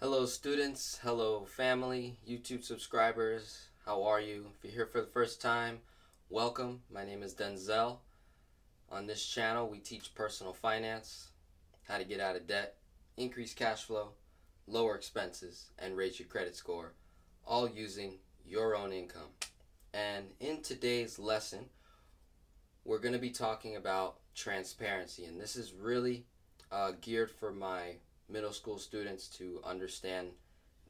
Hello students, hello family, YouTube subscribers, how are you? If you're here for the first time, welcome. My name is Denzel. On this channel we teach personal finance, how to get out of debt, increase cash flow, lower expenses, and raise your credit score, all using your own income. And in today's lesson, we're going to be talking about transparency, and this is really geared for my middle school students to understand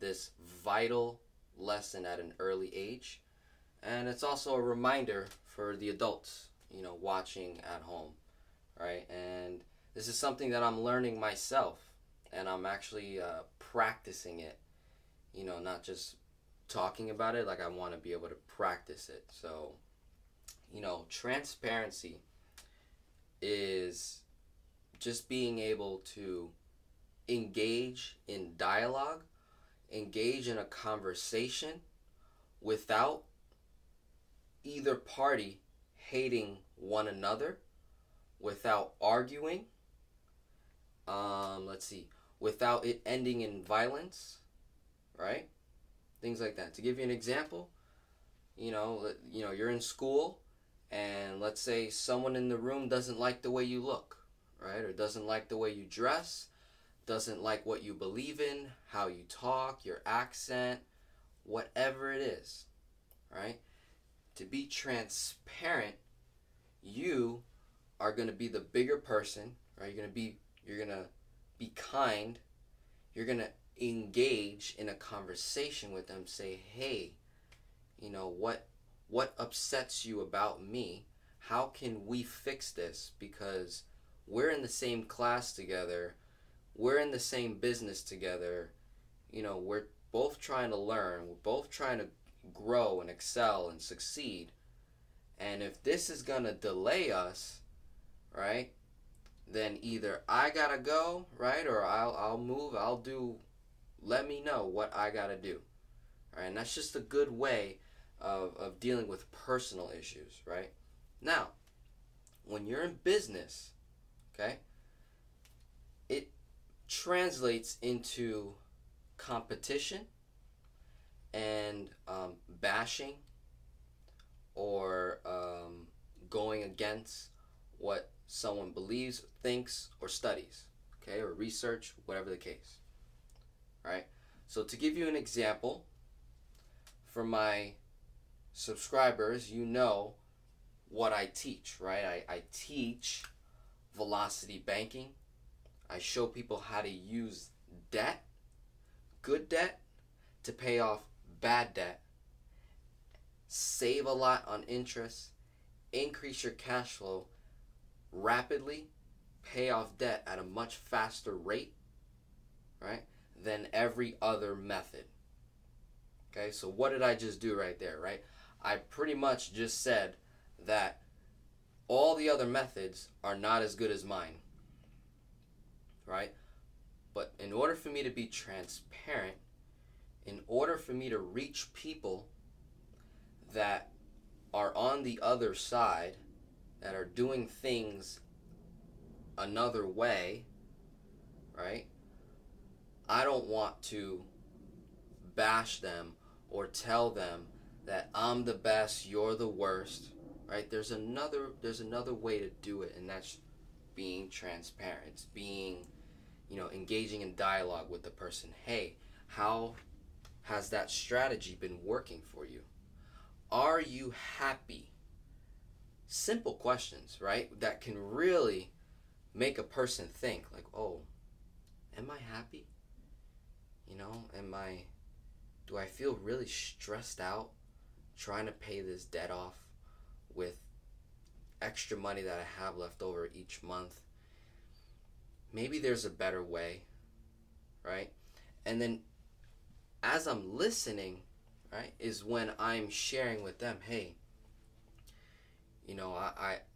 this vital lesson at an early age. And it's also a reminder for the adults, watching at home, right? And this is something that I'm learning myself, and I'm actually practicing it, not just talking about it, like I want to be able to practice it. So, transparency is just being able to engage in dialogue, engage in a conversation without either party hating one another, without arguing, without it ending in violence, right? Things like that. To give you an example, you're in school, and let's say someone in the room doesn't like the way you look, right? Or doesn't like the way you dress, doesn't like what you believe in, how you talk, your accent, whatever it is, right? To be transparent, you are going to be the bigger person, right? You're going to be kind. You're going to engage in a conversation with them, say, "Hey, what upsets you about me? How can we fix this? Because we're in the same class together. We're in the same business together. We're both trying to learn. We're both trying to grow and excel and succeed. And if this is going to delay us, right, then either I got to go, right, or I'll move, let me know what I got to do." Right? And that's just a good way of dealing with personal issues, right? Now, when you're in business, okay, it translates into competition and bashing or going against what someone believes, thinks, or studies, okay, or research, whatever the case, right? So to give you an example, for my subscribers, what I teach, right? I teach velocity banking. I show people how to use debt, good debt, to pay off bad debt, save a lot on interest, increase your cash flow rapidly, pay off debt at a much faster rate, right, than every other method. Okay, so what did I just do right there, right? I pretty much just said that all the other methods are not as good as mine, right? But in order for me to be transparent, in order for me to reach people that are on the other side, that are doing things another way, right? I don't want to bash them or tell them that I'm the best, you're the worst, right? There's another way to do it, and that's being transparent. It's being, engaging in dialogue with the person. Hey, how has that strategy been working for you? Are you happy? Simple questions, right? That can really make a person think, like, oh, am I happy? Do I feel really stressed out trying to pay this debt off with extra money that I have left over each month? Maybe there's a better way, right? And then as I'm listening, right, is when I'm sharing with them, hey,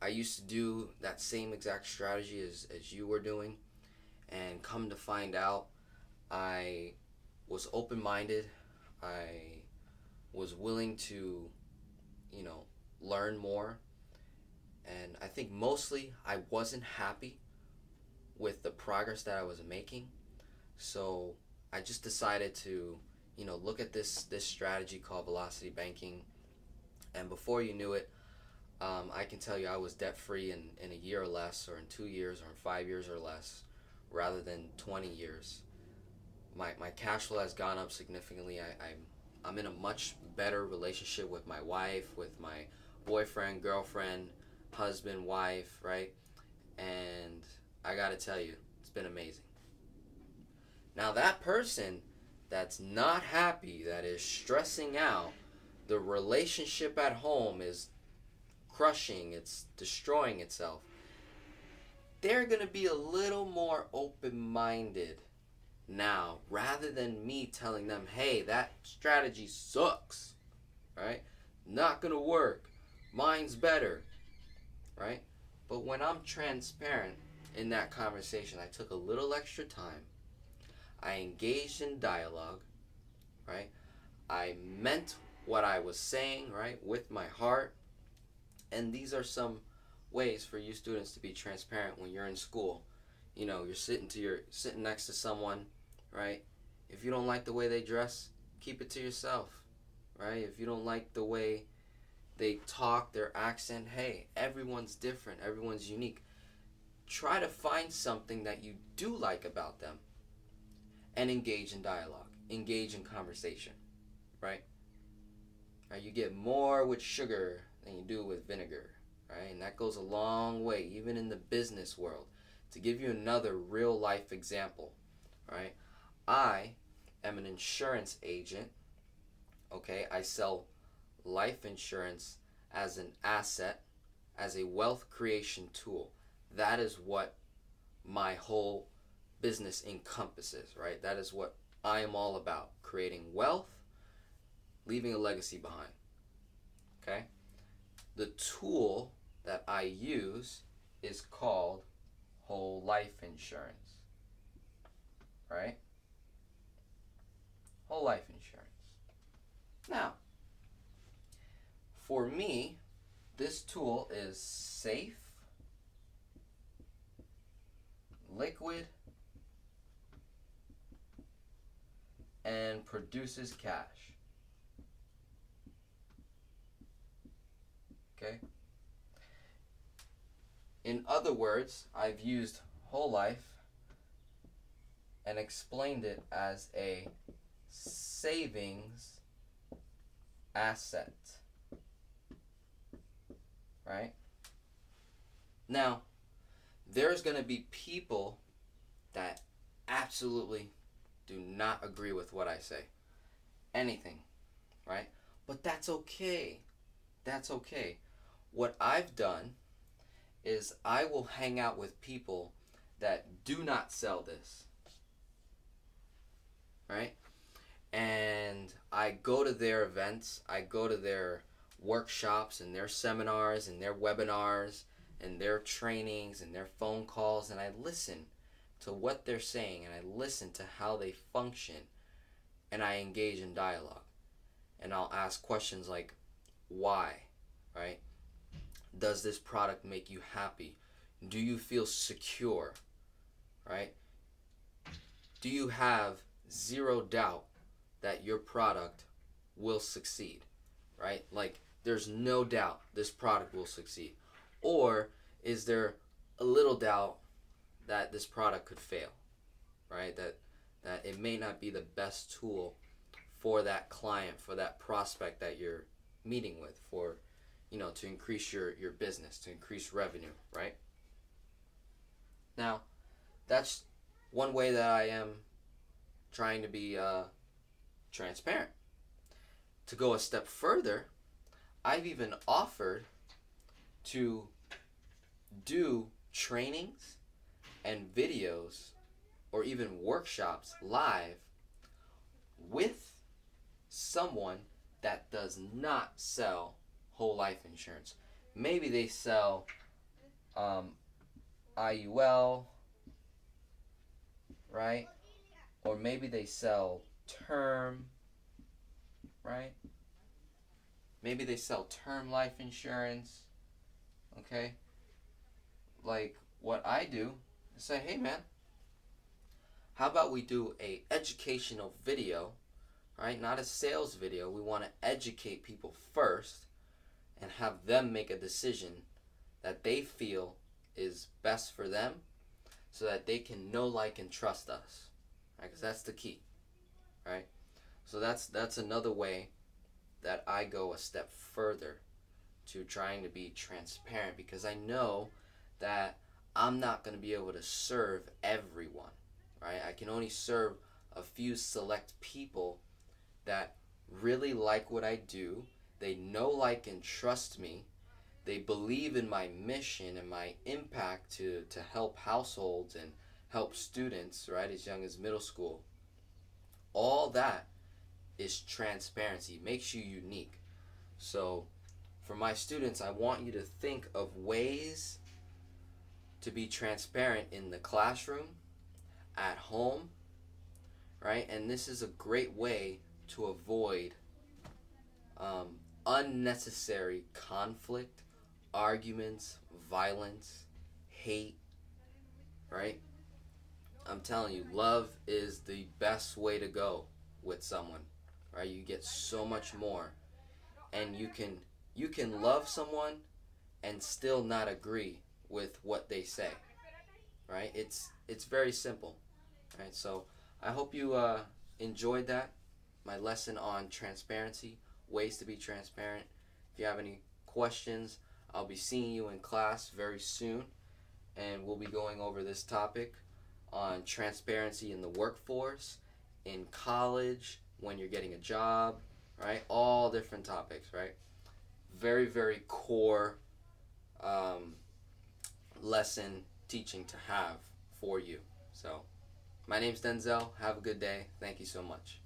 I used to do that same exact strategy as you were doing, and come to find out, I was open-minded. I was willing to, learn more. And I think mostly I wasn't happy with the progress that I was making. So I just decided to, look at this strategy called velocity banking, and before you knew it, I can tell you I was debt free in a year or less, or in 2 years, or in 5 years or less, rather than 20 years. My cash flow has gone up significantly. I'm in a much better relationship with my wife, with my boyfriend, girlfriend, husband, wife, right? And I gotta tell you, it's been amazing. Now, that person that's not happy, that is stressing out, the relationship at home is crushing, it's destroying itself, they're going to be a little more open-minded now, rather than me telling them, hey, that strategy sucks, right? Not going to work. Mine's better, right? But when I'm transparent in that conversation, I took a little extra time. I engaged in dialogue, right? I meant what I was saying, right, with my heart. And these are some ways for you students to be transparent when you're in school. You're sitting next to someone, right? If you don't like the way they dress, keep it to yourself, right? If you don't like the way they talk, their accent, hey, everyone's different, everyone's unique. Try to find something that you do like about them and engage in dialogue, engage in conversation, right? You get more with sugar than you do with vinegar, right? And that goes a long way, even in the business world. To give you another real life example, right? I am an insurance agent, okay? I sell life insurance as an asset, as a wealth creation tool. That is what my whole business encompasses, right? That is what I am all about, creating wealth, leaving a legacy behind, okay? The tool that I use is called whole life insurance, right? Whole life insurance. Now, for me, this tool is safe, liquid, and produces cash. Okay? In other words, I've used whole life and explained it as a savings asset. Right? Now, there's going to be people that absolutely do not agree with what I say. Anything, right? But that's okay. That's okay. What I've done is I will hang out with people that do not sell this, right? And I go to their events, I go to their workshops and their seminars and their webinars and their trainings and their phone calls, and I listen to what they're saying, and I listen to how they function, and I engage in dialogue. And I'll ask questions like, why, right? Does this product make you happy? Do you feel secure, right? Do you have zero doubt that your product will succeed, right? Like, there's no doubt this product will succeed. Or is there a little doubt that this product could fail, right? That it may not be the best tool for that client, for that prospect that you're meeting with, for, to increase your business, to increase revenue, right? Now, that's one way that I am trying to be transparent. To go a step further, I've even offered to do trainings and videos or even workshops live with someone that does not sell whole life insurance. Maybe they sell IUL, right? Or maybe they sell term, right? Maybe they sell term life insurance, okay? Like, what I do is say, hey man, How about we do a educational video, right? Not a sales video. We want to educate people first and have them make a decision that they feel is best for them so that they can know, like, and trust us, right? Because that's the key, right? So that's another way that I go a step further to trying to be transparent, because I know that I'm not going to be able to serve everyone, right? I can only serve a few select people that really like what I do. They know, like, and trust me. They believe in my mission and my impact to help households and help students, right, as young as middle school. All that is transparency, makes you unique. So for my students, I want you to think of ways to be transparent in the classroom, at home, right? And this is a great way to avoid unnecessary conflict, arguments, violence, hate, right? I'm telling you, love is the best way to go with someone, right? You get so much more, and you can love someone and still not agree with what they say, right? It's very simple, right? So I hope you enjoyed that, my lesson on transparency, ways to be transparent. If you have any questions, I'll be seeing you in class very soon, and we'll be going over this topic on transparency in the workforce, in college, when you're getting a job, right? All different topics, right? Very, very core um, lesson teaching to have for you. So, my name's Denzel. Have a good day. Thank you so much.